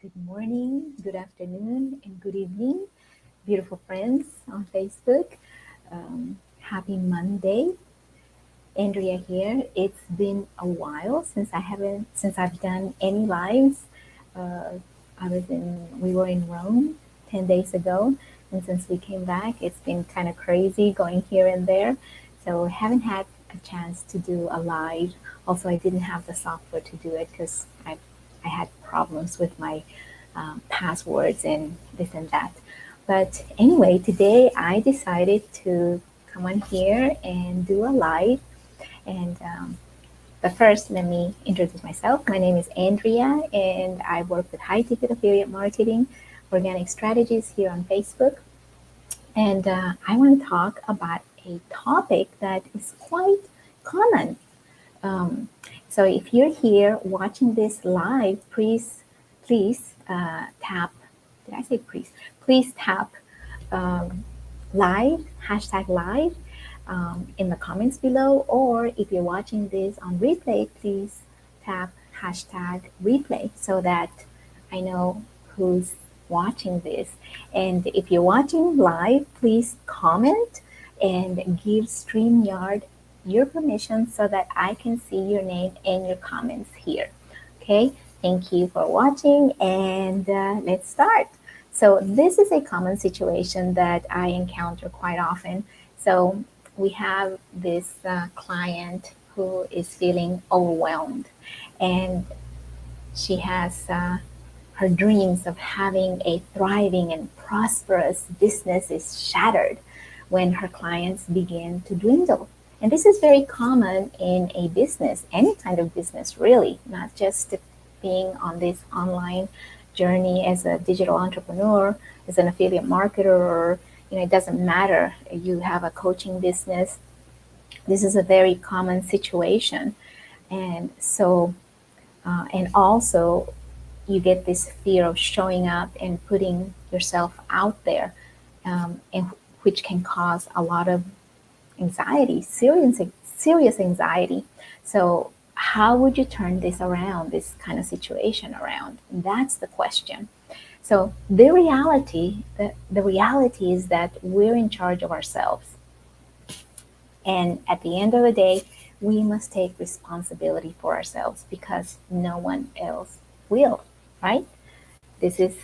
Good morning, good afternoon, and good evening, beautiful friends on Facebook. Happy Monday. Andrea here. It's been a while since I've done any lives. Uh, we were in Rome 10 days ago, and since we came back, it's been kind of crazy going here and there. So haven't had a chance to do a live. Also, I didn't have the software to do it because I had problems with my passwords and this and that. But anyway, today I decided to come on here and do a live. And but first, let me introduce myself. My name is Andrea, and I work with high ticket affiliate marketing, organic strategies here on Facebook. And I want to talk about a topic that is quite common. Um, so if you're here watching this live, please tap. Did I say please? Please tap um, live, hashtag live in the comments below. Or if you're watching this on replay, please tap hashtag replay so that I know who's watching this. And if you're watching live, please comment and give StreamYard your permission so that I can see your name and your comments here. Okay, thank you for watching, and let's start. So this is a common situation that I encounter quite often. So we have this client who is feeling overwhelmed, and she has her dreams of having a thriving and prosperous business is shattered when her clients begin to dwindle. And this is very common in a business, any kind of business, really, not just being on this online journey as a digital entrepreneur, as an affiliate marketer, or it doesn't matter. You have a coaching business. This is a very common situation, and and also you get this fear of showing up and putting yourself out there, and which can cause a lot of anxiety, serious anxiety. So how would you turn this around, this kind of situation around? And that's the question. So the reality is that we're in charge of ourselves. And at the end of the day, we must take responsibility for ourselves because no one else will, right? This is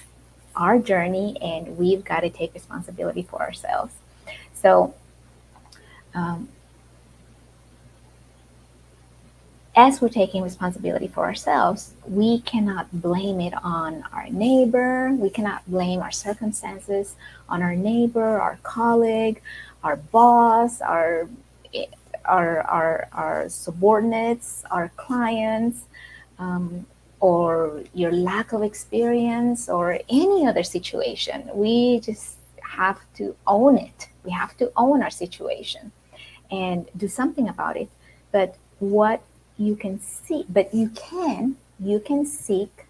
our journey and we've got to take responsibility for ourselves. So, um, as we're taking responsibility for ourselves, we cannot blame it on our neighbor. We cannot blame our circumstances on our neighbor, our colleague, our boss, our subordinates, our clients, or your lack of experience or any other situation. We just have to own it. We have to own our situation and do something about it. But what you can see, but you can seek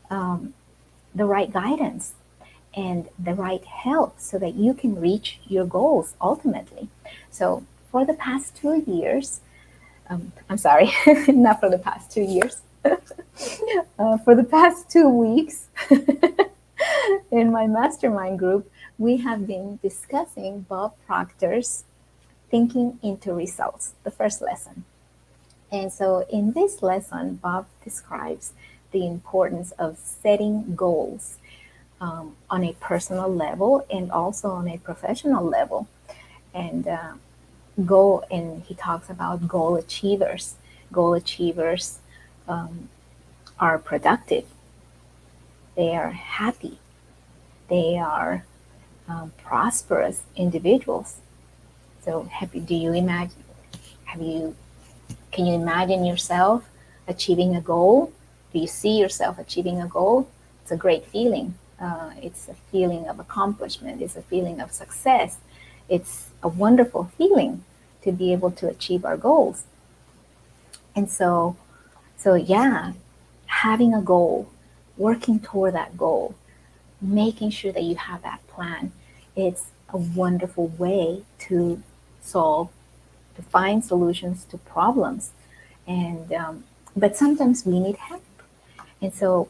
the right guidance and the right help so that you can reach your goals ultimately. So for the past 2 years, I'm sorry, not for the past 2 years, for the past 2 weeks in my mastermind group, we have been discussing Bob Proctor's Thinking into Results, the first lesson. And so in this lesson, Bob describes the importance of setting goals on a personal level and also on a professional level. And and he talks about goal achievers. Goal achievers are productive. They are happy. They are prosperous individuals. So, do you imagine? Have you Can you imagine yourself achieving a goal? Do you see yourself achieving a goal? It's a great feeling. It's a feeling of accomplishment. It's a feeling of success. It's a wonderful feeling to be able to achieve our goals. And so yeah, having a goal, working toward that goal, making sure that you have that plan, it's a wonderful way to find solutions to problems. And but sometimes we need help. And so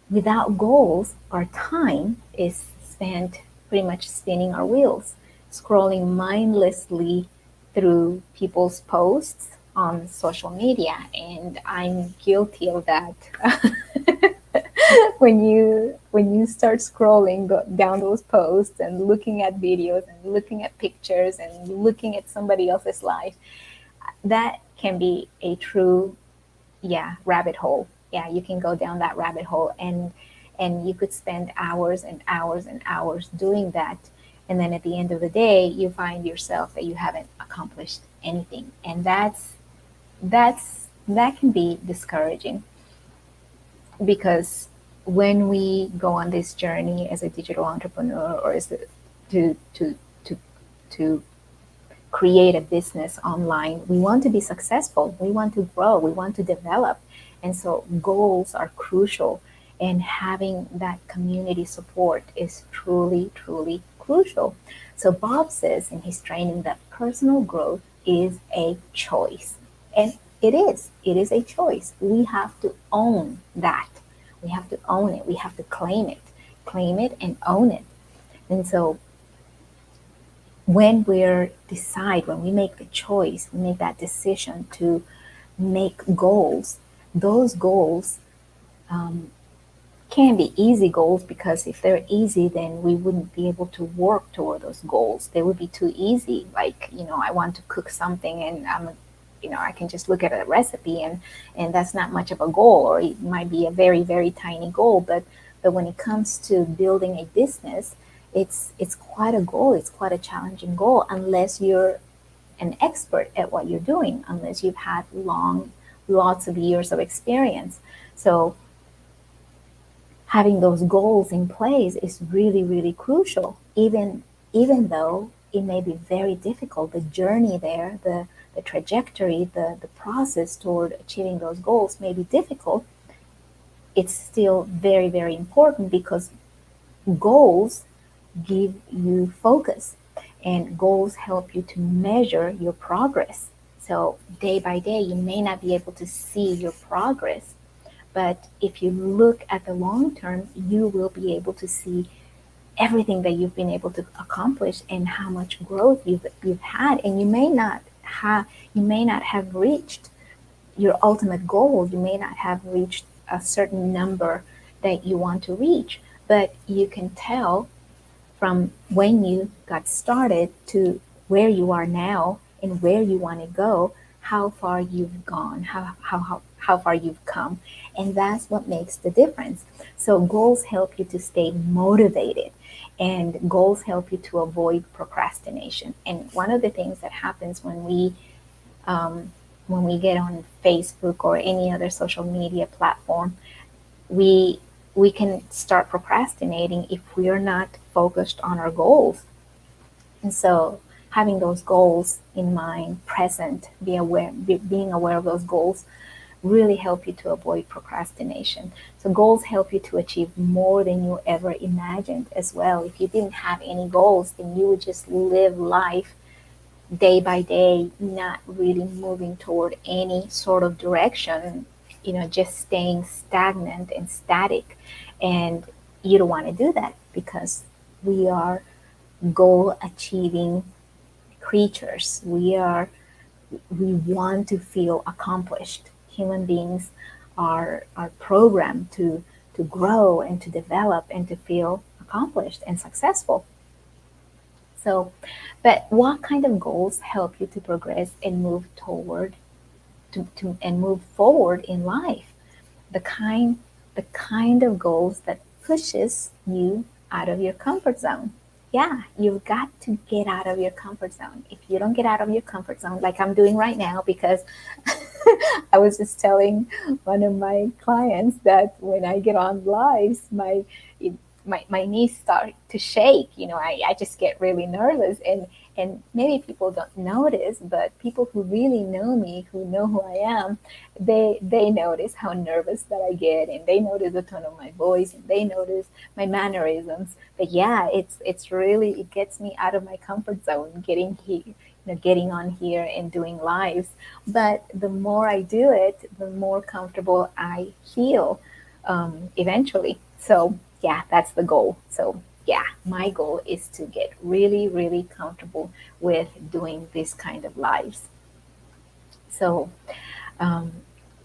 Without goals, our time is spent pretty much spinning our wheels, scrolling mindlessly through people's posts on social media. And I'm guilty of that. When you start scrolling down those posts and looking at videos and looking at pictures and looking at somebody else's life, that can be a true, yeah, rabbit hole. Yeah, you can go down that rabbit hole, and you could spend hours and hours and hours doing that, and then at the end of the day you find yourself that you haven't accomplished anything, and that can be discouraging, because when we go on this journey as a digital entrepreneur, or as a, to to create a business online, we want to be successful, we want to grow, we want to develop. And so goals are crucial. And having that community support is truly, truly crucial. So Bob says in his training that personal growth is a choice. And it is. It is a choice. We have to own that. We have to own it. We have to claim it and own it. And so when we make the choice, we make that decision to make goals, those goals um, can be easy goals, because if they're easy, then we wouldn't be able to work toward those goals. They would be too easy. Like, I want to cook something, and I can just look at a recipe, and that's not much of a goal, or it might be a very, very tiny goal. But when it comes to building a business, it's quite a goal. It's quite a challenging goal, unless you're an expert at what you're doing, unless you've had lots of years of experience. So having those goals in place is really, really crucial. Even though it may be very difficult, the journey there, the trajectory, the process toward achieving those goals may be difficult, it's still very, very important, because goals give you focus, and goals help you to measure your progress. So day by day, you may not be able to see your progress, but if you look at the long term, you will be able to see everything that you've been able to accomplish and how much growth you've had. And you may not have reached your ultimate goal. You may not have reached a certain number that you want to reach, but you can tell from when you got started to where you are now and where you want to go, how far you've gone, how far you've come. And that's what makes the difference. So goals help you to stay motivated, and goals help you to avoid procrastination. And one of the things that happens when we get on Facebook or any other social media platform, we we can start procrastinating if we are not focused on our goals. And so having those goals in mind, present, being aware of those goals, really help you to avoid procrastination. So goals help you to achieve more than you ever imagined as well. If you didn't have any goals, then you would just live life day by day, not really moving toward any sort of direction, just staying stagnant and static. And you don't want to do that, because we are goal achieving creatures. We want to feel accomplished. Human beings are programmed to grow and to develop and to feel accomplished and successful. So, but what kind of goals help you to progress and move toward and move forward in life? The kind of goals that pushes you out of your comfort zone. Yeah, you've got to get out of your comfort zone. If you don't get out of your comfort zone, like I'm doing right now, because I was just telling one of my clients that when I get on lives, my knees start to shake. I just get really nervous, and maybe people don't notice, but people who really know me, who know who I am, they notice how nervous that I get, and they notice the tone of my voice, and they notice my mannerisms. But yeah, it's really, it gets me out of my comfort zone, getting here, getting on here and doing lives. But the more I do it, the more comfortable I feel. eventually. So yeah, that's the goal. So yeah, my goal is to get really, really comfortable with doing this kind of lives. So um,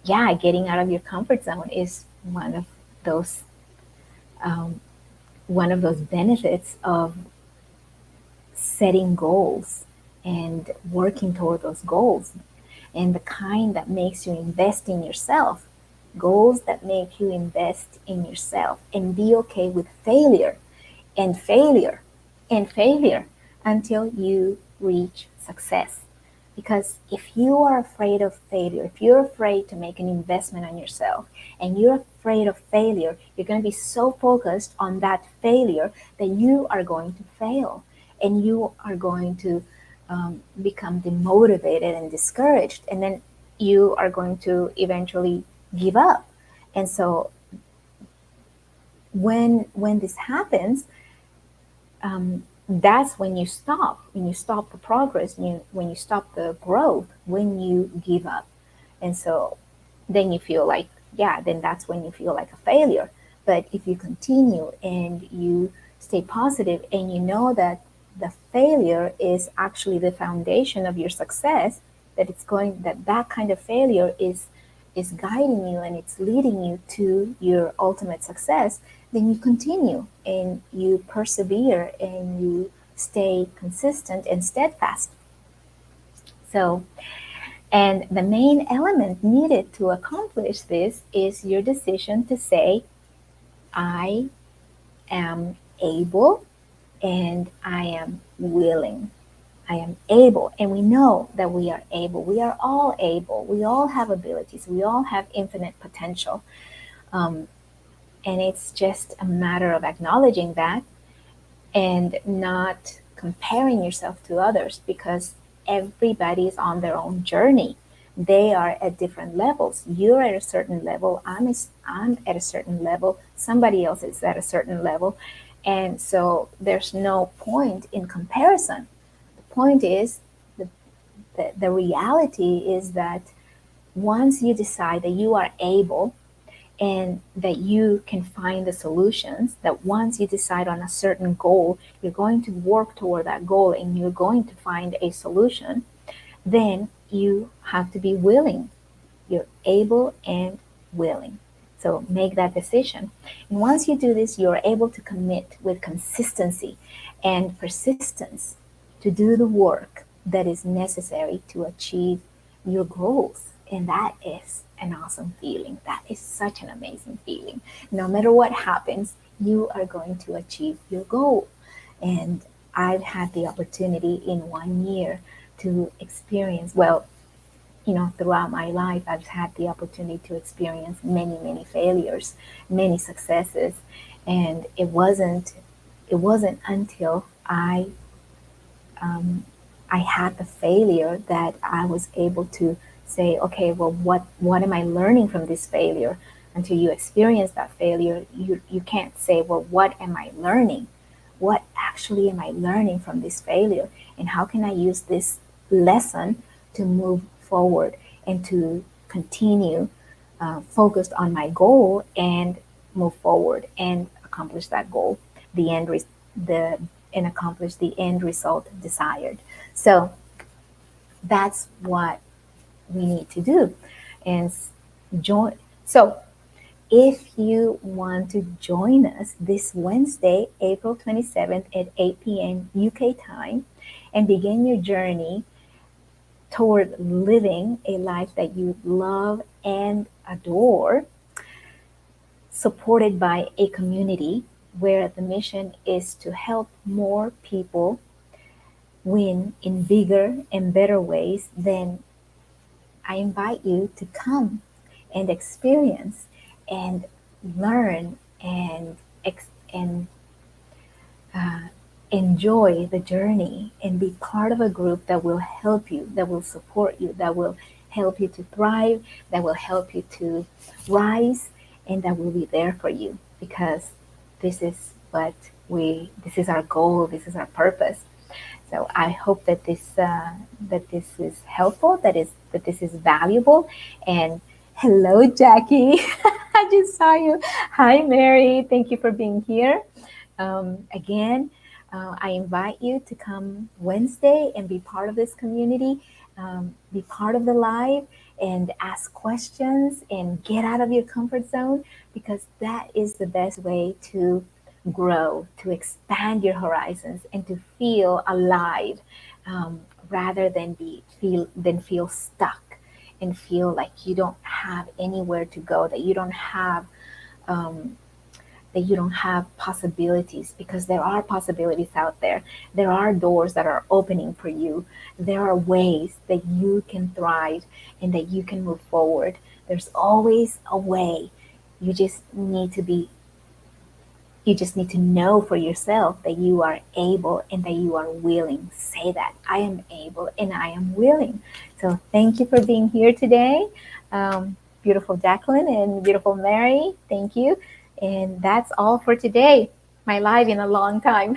yeah, getting out of your comfort zone is those um, one of those benefits of setting goals and working toward those goals, and the kind that makes you invest in yourself. Goals that make you invest in yourself and be okay with failure and failure and failure until you reach success. Because if you are afraid of failure, if you're afraid to make an investment on yourself and you're afraid of failure, you're going to be so focused on that failure that you are going to fail and you are going to become demotivated and discouraged. And then you are going to eventually give up. And so when this happens, that's when you stop the progress, when you stop the growth, when you give up. And so then you feel like, yeah, then that's when you feel like a failure. But if you continue and you stay positive and you know that the failure is actually the foundation of your success, that kind of failure is guiding you and it's leading you to your ultimate success, then you continue and you persevere and you stay consistent and steadfast. So, and the main element needed to accomplish this is your decision to say, I am able and I am willing. I am able. And we know that we are able. We are all able. We all have abilities. We all have infinite potential. Um, and it's just a matter of acknowledging that and not comparing yourself to others, because everybody is on their own journey. They are at different levels. You're at a certain level. I'm at a certain level. Somebody else is at a certain level. And so there's no point in comparison. The point is, the reality is that once you decide that you are able and that you can find the solutions, that once you decide on a certain goal, you're going to work toward that goal and you're going to find a solution, then you have to be willing. You're able and willing. So make that decision. And once you do this, you're able to commit with consistency and persistence to do the work that is necessary to achieve your goals. And that is an awesome feeling. That is such an amazing feeling. No matter what happens, you are going to achieve your goal. And I've had the opportunity in 1 year to experience, well, throughout my life, I've had the opportunity to experience many, many failures, many successes. And it wasn't until I had the failure that I was able to say, okay, well, what am I learning from this failure? Until you experience that failure, you can't say, well, what am I learning? What actually am I learning from this failure? And how can I use this lesson to move forward and to continue focused on my goal and move forward and accomplish that goal, the end re- the and accomplish the end result desired. So that's what we need to do. And join. So if you want to join us this Wednesday, April 27th at 8 p.m. UK time, and begin your journey toward living a life that you love and adore, supported by a community where the mission is to help more people win in bigger and better ways, then I invite you to come and experience and learn and uh, enjoy the journey and be part of a group that will help you, that will support you, that will help you to thrive, that will help you to rise, and that will be there for you, because this is our goal, this is our purpose. So I hope that this is helpful, that this is valuable, and Hello, Jackie. I just saw you. Hi, Mary. Thank you for being here. Again, I invite you to come Wednesday and be part of this community, be part of the live, and ask questions and get out of your comfort zone, because that is the best way to grow, to expand your horizons, and to feel alive, rather than feel stuck and feel like you don't have anywhere to go, um, that you don't have possibilities, because there are possibilities out there. There are doors that are opening for you. There are ways that you can thrive and that you can move forward. There's always a way. You just need to be you just need to know for yourself that you are able and that you are willing. Say that I am able and I am willing. So thank you for being here today. Beautiful Jacqueline and beautiful Mary, thank you. And that's all for today. My live in a long time.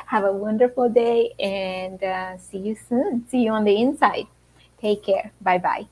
Have a wonderful day and see you soon. See you on the inside. Take care. Bye bye.